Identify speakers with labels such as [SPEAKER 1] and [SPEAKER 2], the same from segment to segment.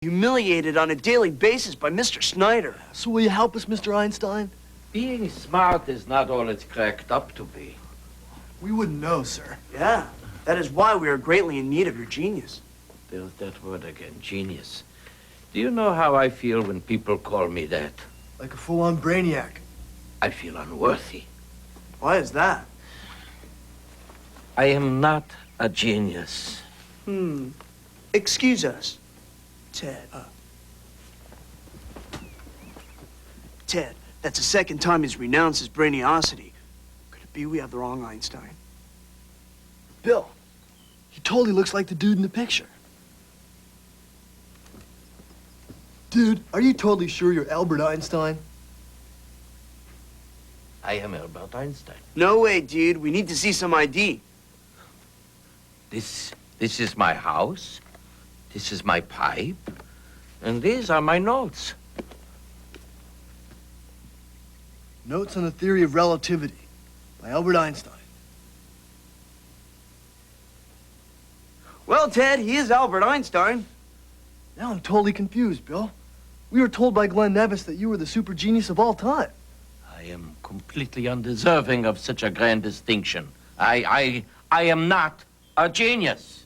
[SPEAKER 1] Humiliated on a daily basis by Mr. Snyder.
[SPEAKER 2] So will you help us, Mr. Einstein?
[SPEAKER 3] Being smart is not all it's cracked up to be.
[SPEAKER 2] We wouldn't know, sir.
[SPEAKER 1] Yeah, that is why we are greatly in need of your genius.
[SPEAKER 3] There's that word again, genius. Do you know how I feel when people call me that?
[SPEAKER 2] Like a full-on brainiac.
[SPEAKER 3] I feel unworthy.
[SPEAKER 1] Why is that?
[SPEAKER 3] I am not a genius.
[SPEAKER 1] Excuse us, Ted. Ted, that's the second time he's renounced his brainiosity. Could it be we have the wrong Einstein?
[SPEAKER 2] Bill, he totally looks like the dude in the picture. Dude, are you totally sure you're Albert Einstein?
[SPEAKER 3] I am Albert Einstein.
[SPEAKER 1] No way, dude. We need to see some ID.
[SPEAKER 3] This is my house. This is my pipe. And these are my notes.
[SPEAKER 2] Notes on the Theory of Relativity by Albert Einstein.
[SPEAKER 1] Well, Ted, he is Albert Einstein.
[SPEAKER 2] Now I'm totally confused, Bill. We were told by Glenn Nevis that you were the super genius of all time.
[SPEAKER 3] I am completely undeserving of such a grand distinction. I am not a genius.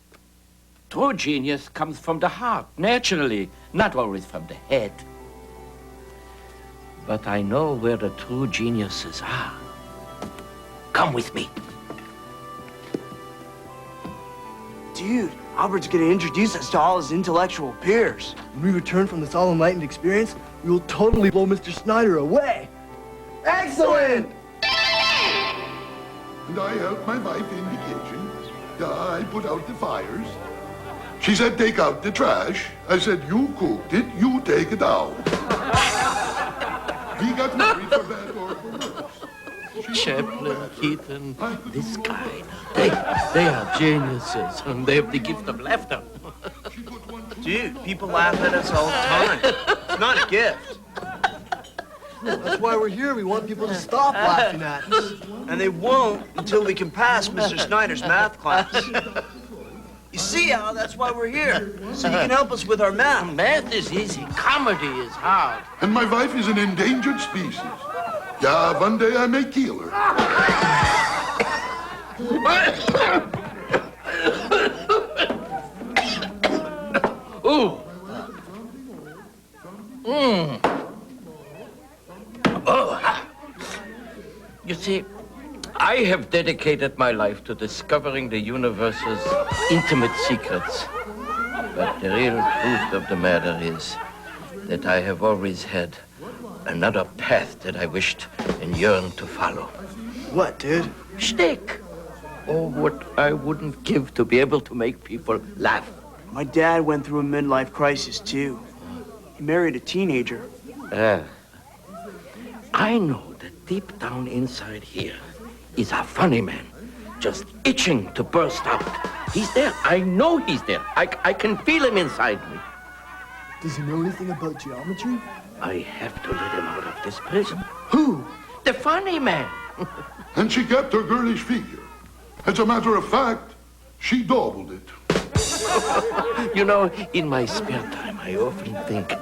[SPEAKER 3] True genius comes from the heart, naturally, not always from the head. But I know where the true geniuses are. Come with me.
[SPEAKER 1] Dude, Albert's gonna introduce us to all his intellectual peers.
[SPEAKER 2] When we return from this all-enlightened experience, we will totally blow Mr. Snyder away.
[SPEAKER 1] Excellent!
[SPEAKER 4] And I helped my wife in the kitchen. I put out the fires. She said, take out the trash. I said, you cooked it, you take it out. We got married for better or for worse.
[SPEAKER 3] Chaplin, Keaton, this guy. They are geniuses, and they have the gift of laughter.
[SPEAKER 1] Dude, people laugh at us all the time. It's not a gift.
[SPEAKER 2] That's why we're here. We want people to stop laughing at us.
[SPEAKER 1] And they won't until we can pass Mr. Snyder's math class. You see, Al, that's why we're here. So you can help us with our math.
[SPEAKER 3] Math is easy. Comedy is hard.
[SPEAKER 4] And my wife is an endangered species. Yeah, one day I may kill her.
[SPEAKER 3] Ooh. Oh. You see, I have dedicated my life to discovering the universe's intimate secrets. But the real truth of the matter is that I have always had another path that I wished and yearned to follow.
[SPEAKER 2] What, dude?
[SPEAKER 3] Shtick. Oh, what I wouldn't give to be able to make people laugh.
[SPEAKER 1] My dad went through a midlife crisis, too. He married a teenager.
[SPEAKER 3] I know that deep down inside here is a funny man, just itching to burst out. He's there. I know he's there. I can feel him inside me.
[SPEAKER 2] Does he know anything about geometry?
[SPEAKER 3] I have to let him out of this prison.
[SPEAKER 2] Who?
[SPEAKER 3] The funny man.
[SPEAKER 4] And she kept her girlish figure. As a matter of fact, she doubled it.
[SPEAKER 3] You know, in my spare time, I often think,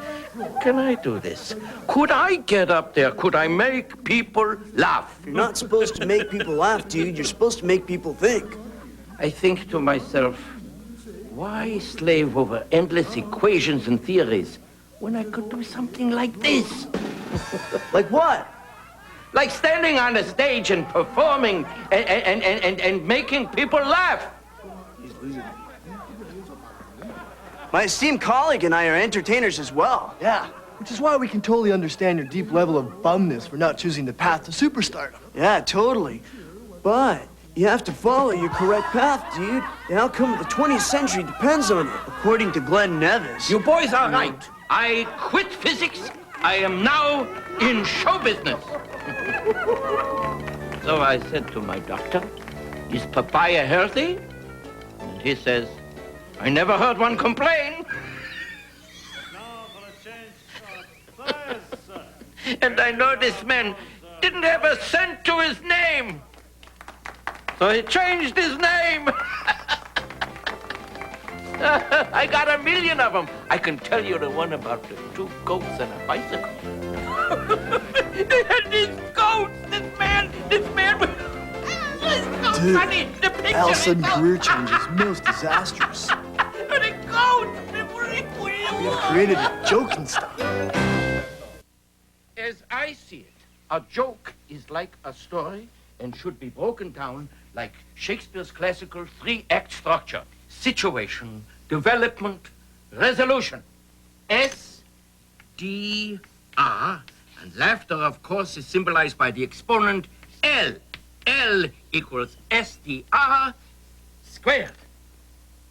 [SPEAKER 3] can I do this? Could I get up there? Could I make people laugh?
[SPEAKER 1] You're not supposed to make people laugh, dude. You're supposed to make people think.
[SPEAKER 3] I think to myself, why slave over endless equations and theories when I could do something like this?
[SPEAKER 1] Like what?
[SPEAKER 3] Like standing on a stage and performing and making people laugh.
[SPEAKER 1] He's losing it. My esteemed colleague and I are entertainers as well.
[SPEAKER 2] Yeah, which is why we can totally understand your deep level of bumness for not choosing the path to superstardom.
[SPEAKER 1] Yeah, totally. But you have to follow your correct path, dude. The outcome of the 20th century depends on it, according to Glenn Nevis.
[SPEAKER 3] You boys are right. I quit physics. I am now in show business. So I said to my doctor, is papaya healthy? And he says, I never heard one complain.
[SPEAKER 5] Now for a change of players, sir.
[SPEAKER 3] And I know this man didn't have a cent to his name. So he changed his name. I got 1 million of them. I can tell you the one about the two goats and a bicycle. They had these goats. This man was so
[SPEAKER 2] Dude,
[SPEAKER 3] funny. The picture
[SPEAKER 2] Al's
[SPEAKER 3] is
[SPEAKER 2] sudden
[SPEAKER 3] so
[SPEAKER 2] career change is most disastrous.
[SPEAKER 3] The goats.
[SPEAKER 2] We have created a joking stuff.
[SPEAKER 3] As I see it, a joke is like a story and should be broken down like Shakespeare's classical three-act structure. Situation, development, resolution. S, D, R. And laughter, of course, is symbolized by the exponent L. L equals SDR squared.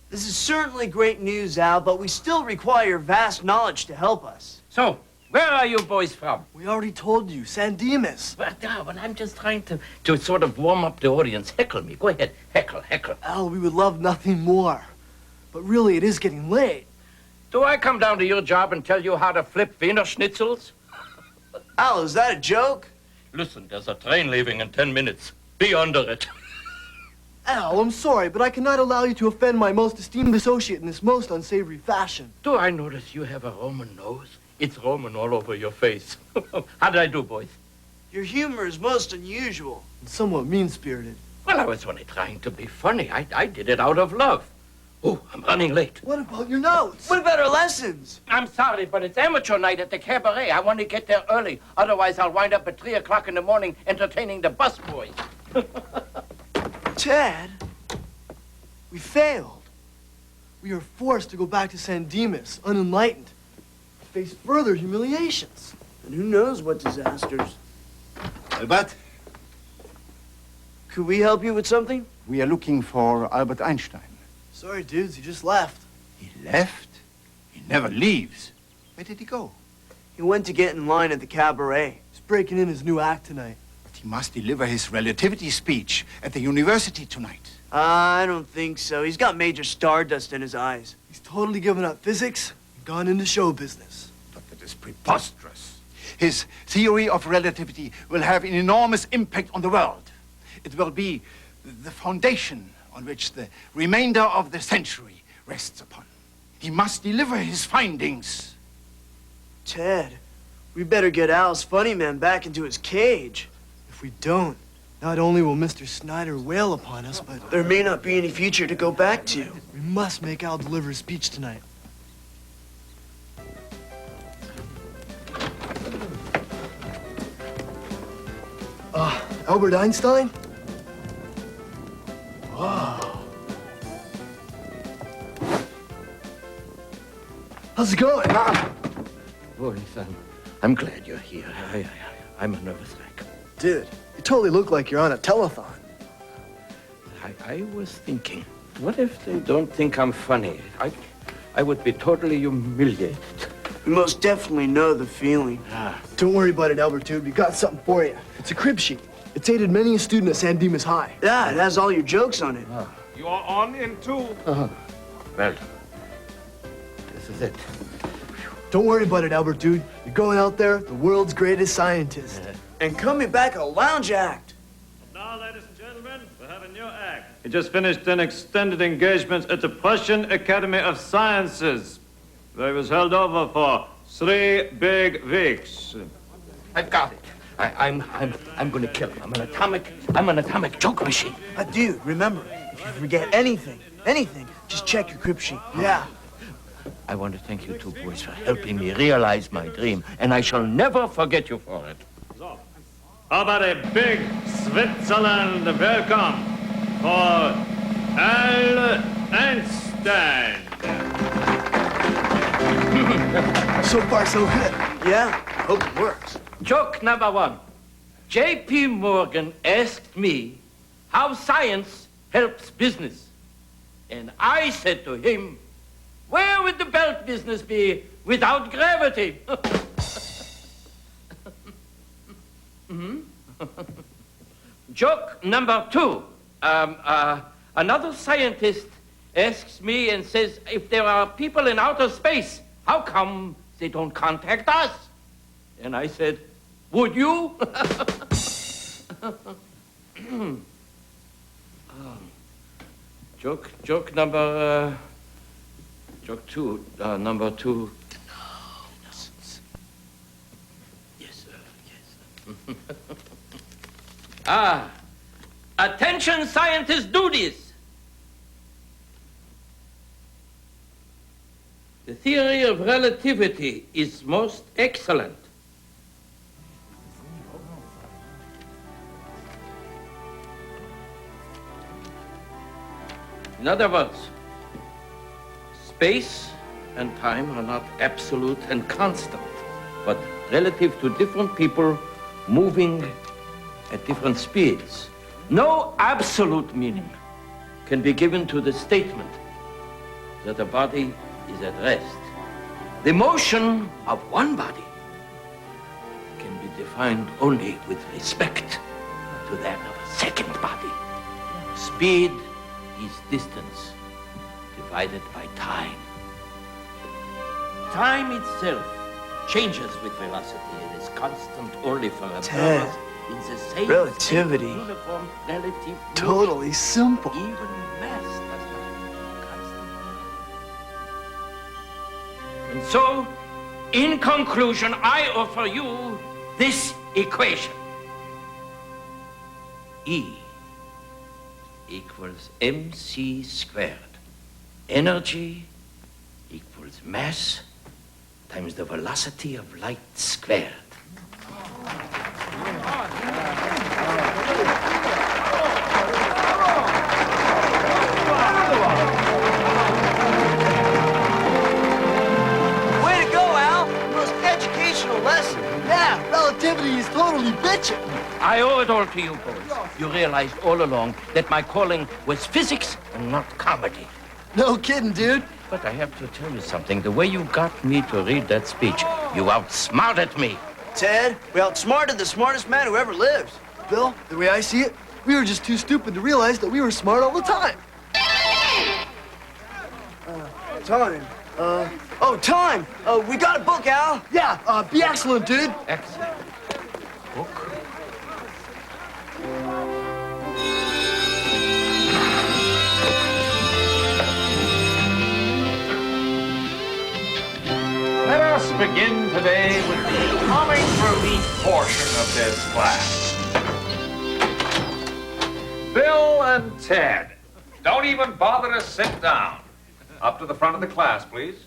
[SPEAKER 1] This is certainly great news, Al, but we still require vast knowledge to help us.
[SPEAKER 3] So, where are you boys from?
[SPEAKER 2] We already told you, San Dimas.
[SPEAKER 3] But I'm just trying to sort of warm up the audience. Heckle me. Go ahead. Heckle.
[SPEAKER 2] Al, we would love nothing more. But really, it is getting late.
[SPEAKER 3] Do I come down to your job and tell you how to flip Wiener Schnitzels?
[SPEAKER 1] Al, is that a joke?
[SPEAKER 3] Listen, there's a train leaving in 10 minutes. Be under it.
[SPEAKER 2] Al, I'm sorry, but I cannot allow you to offend my most esteemed associate in this most unsavory fashion.
[SPEAKER 3] Do I notice you have a Roman nose? It's Roman all over your face. How did I do, boys?
[SPEAKER 1] Your humor is most unusual.
[SPEAKER 2] And somewhat mean-spirited.
[SPEAKER 3] Well, I was only trying to be funny. I did it out of love. Oh, I'm running late.
[SPEAKER 2] What about your notes?
[SPEAKER 1] What about our lessons?
[SPEAKER 3] I'm sorry, but it's amateur night at the cabaret. I want to get there early. Otherwise, I'll wind up at 3 o'clock in the morning entertaining the busboys.
[SPEAKER 1] Ted,
[SPEAKER 2] We failed. We are forced to go back to San Dimas, unenlightened, to face further humiliations.
[SPEAKER 1] and who knows what disasters.
[SPEAKER 6] Albert,
[SPEAKER 1] Could we help you with something?
[SPEAKER 6] we are looking for Albert Einstein.
[SPEAKER 2] Sorry, dudes, he just left.
[SPEAKER 6] He left? He never leaves. Where did he go?
[SPEAKER 1] He went to get in line at the cabaret.
[SPEAKER 2] He's breaking in his new act tonight.
[SPEAKER 6] But he must deliver his relativity speech at the university tonight.
[SPEAKER 1] I don't think so. He's got Major Stardust in his eyes.
[SPEAKER 2] He's totally given up physics and gone into show business.
[SPEAKER 6] But that is preposterous. His theory of relativity will have an enormous impact on the world. It will be the foundation on which the remainder of the century rests upon. He must deliver his findings.
[SPEAKER 1] Ted, we better get Al's funny man back into his cage.
[SPEAKER 2] If we don't, not only will Mr. Snyder wail upon us, but
[SPEAKER 1] There may not be any future to go back to.
[SPEAKER 2] we must make Al deliver his speech tonight. Albert Einstein? Wow. How's it going?
[SPEAKER 3] Boys, I'm glad you're here. I'm a nervous wreck.
[SPEAKER 2] Dude, you totally look like you're on a telethon.
[SPEAKER 3] I was thinking, what if they don't think I'm funny? I would be totally humiliated.
[SPEAKER 1] We most definitely know the feeling.
[SPEAKER 2] Don't worry about it, Albert, dude. We got something for you. It's a crib sheet. It's aided many a student at San Dimas High.
[SPEAKER 1] Yeah, it has all your jokes on it.
[SPEAKER 5] You are on in 2.
[SPEAKER 3] Well, this is it.
[SPEAKER 2] Don't worry about it, Albert, dude. You're going out there, the world's greatest scientist.
[SPEAKER 1] And coming back a lounge act.
[SPEAKER 5] Now, ladies and gentlemen, we have a new act. He just finished an extended engagement at the Prussian Academy of Sciences, where he was held over for 3 big weeks.
[SPEAKER 3] I've got it. I'm gonna kill him. I'm an atomic joke machine.
[SPEAKER 1] Dude, remember, if you forget anything, just check your crib sheet.
[SPEAKER 2] Yeah.
[SPEAKER 3] I want to thank you two boys for helping me realize my dream, and I shall never forget you for it.
[SPEAKER 5] So, how about a big Switzerland welcome for Al Einstein?
[SPEAKER 2] So far, so good.
[SPEAKER 1] Yeah, hope it works.
[SPEAKER 3] Joke number 1. J.P. Morgan asked me how science helps business. And I said to him, where would the belt business be without gravity? Joke number 2. Another scientist asks me and says, if there are people in outer space, how come they don't contact us? And I said, would you? Joke number Joke 2, number 2. Yes, sir. Yes. Attention, scientists, do this. The theory of relativity is most excellent. In other words, space and time are not absolute and constant, but relative to different people moving at different speeds. No absolute meaning can be given to the statement that a body is at rest. The motion of one body can be defined only with respect to that of a second body. Speed is distance divided by time. Time itself changes with velocity. It is constant only for
[SPEAKER 1] Ted,
[SPEAKER 3] observers in the same
[SPEAKER 1] relativity.
[SPEAKER 3] state of uniform relative
[SPEAKER 2] Totally
[SPEAKER 3] motion.
[SPEAKER 2] simple.
[SPEAKER 3] Even mass does not constant. And so, in conclusion, I offer you this equation. E equals mc squared. Energy equals mass times the velocity of light squared.
[SPEAKER 1] Way to go, Al! Most educational lesson.
[SPEAKER 2] Yeah, relativity is totally bitchin'.
[SPEAKER 3] I owe it all to you boys. You realized all along that my calling was physics and not comedy.
[SPEAKER 2] No kidding, dude.
[SPEAKER 3] But I have to tell you something. The way you got me to read that speech, you outsmarted me.
[SPEAKER 1] Ted, we outsmarted the smartest man who ever lived.
[SPEAKER 2] Bill, the way I see it, we were just too stupid to realize that we were smart all the time.
[SPEAKER 1] Time. Time! We got a book, Al!
[SPEAKER 2] Yeah, be excellent, dude.
[SPEAKER 3] Excellent. Book.
[SPEAKER 7] Let us begin today with the comic relief portion of this class. Bill and Ted, don't even bother to sit down. Up to the front of the class, please.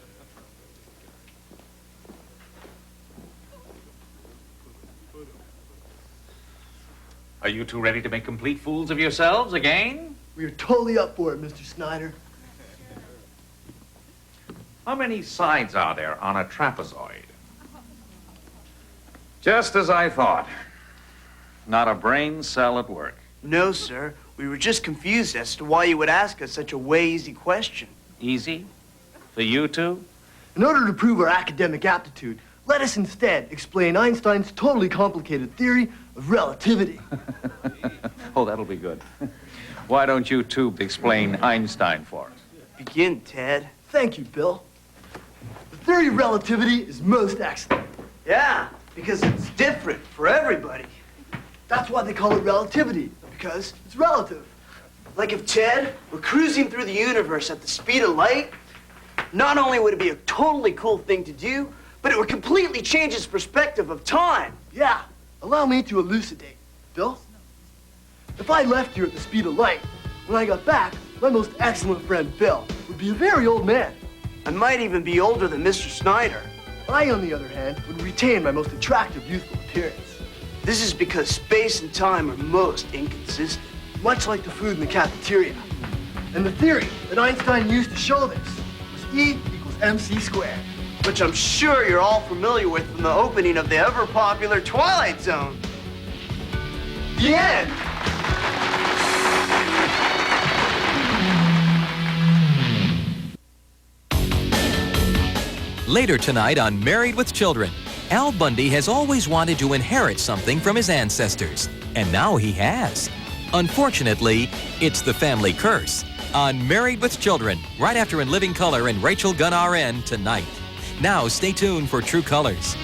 [SPEAKER 7] Are you two ready to make complete fools of yourselves again?
[SPEAKER 2] We are totally up for it, Mr. Snyder.
[SPEAKER 7] How many sides are there on a trapezoid? Just as I thought. Not a brain cell at work.
[SPEAKER 1] No, sir. We were just confused as to why you would ask us such a way-easy question.
[SPEAKER 7] Easy? For you two?
[SPEAKER 2] In order to prove our academic aptitude, let us instead explain Einstein's totally complicated theory of relativity.
[SPEAKER 7] Oh, that'll be good. Why don't you two explain Einstein for us?
[SPEAKER 1] Begin, Ted.
[SPEAKER 2] Thank you, Bill. The theory of relativity is most excellent.
[SPEAKER 1] Yeah, because it's different for everybody.
[SPEAKER 2] That's why they call it relativity, because it's relative.
[SPEAKER 1] Like if Ted were cruising through the universe at the speed of light, not only would it be a totally cool thing to do, but it would completely change his perspective of time.
[SPEAKER 2] Yeah, allow me to elucidate. Bill, if I left here at the speed of light, when I got back, my most excellent friend Bill would be a very old man.
[SPEAKER 1] I might even be older than Mr. Snyder.
[SPEAKER 2] I, on the other hand, would retain my most attractive youthful appearance.
[SPEAKER 1] This is because space and time are most inconsistent.
[SPEAKER 2] Much like the food in the cafeteria. And the theory that Einstein used to show this was E equals mc squared.
[SPEAKER 1] Which I'm sure you're all familiar with from the opening of the ever-popular Twilight Zone. The end!
[SPEAKER 8] Later tonight on Married with Children, Al Bundy has always wanted to inherit something from his ancestors, and now he has. Unfortunately, it's the family curse on Married with Children, right after In Living Color and Rachel Gunn RN tonight. Now stay tuned for True Colors.